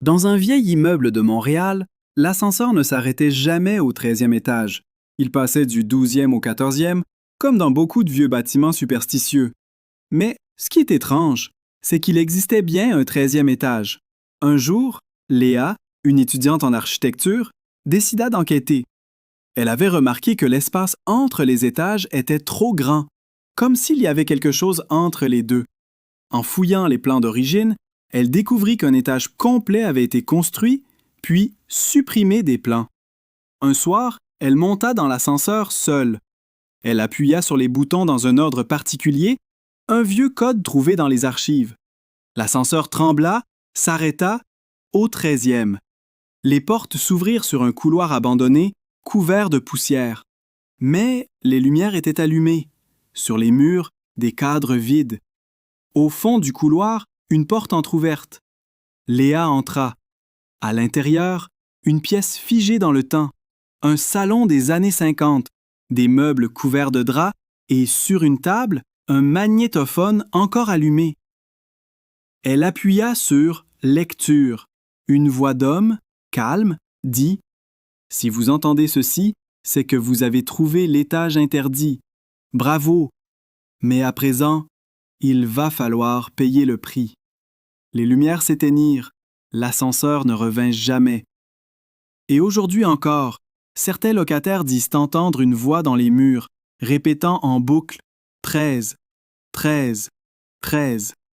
Dans un vieil immeuble de Montréal, l'ascenseur ne s'arrêtait jamais au 13e étage. Il passait du 12e au 14e, comme dans beaucoup de vieux bâtiments superstitieux. Mais ce qui est étrange, c'est qu'il existait bien un 13e étage. Un jour, Léa, une étudiante en architecture, décida d'enquêter. Elle avait remarqué que l'espace entre les étages était trop grand, comme s'il y avait quelque chose entre les deux. En fouillant les plans d'origine, elle découvrit qu'un étage complet avait été construit, puis supprimé des plans. Un soir, elle monta dans l'ascenseur seule. Elle appuya sur les boutons dans un ordre particulier, un vieux code trouvé dans les archives. L'ascenseur trembla, s'arrêta, au 13e. Les portes s'ouvrirent sur un couloir abandonné, couvert de poussière. Mais les lumières étaient allumées. Sur les murs, des cadres vides. Au fond du couloir, une porte entr'ouverte. Léa entra. À l'intérieur, une pièce figée dans le temps. Un salon des années 50, des meubles couverts de draps et sur une table, un magnétophone encore allumé. Elle appuya sur « Lecture ». Une voix d'homme, calme, dit « Si vous entendez ceci, c'est que vous avez trouvé l'étage interdit. Bravo! Mais à présent, il va falloir payer le prix. » Les lumières s'éteignirent, l'ascenseur ne revint jamais. Et aujourd'hui encore, certains locataires disent entendre une voix dans les murs, répétant en boucle « 13, 13, 13 ».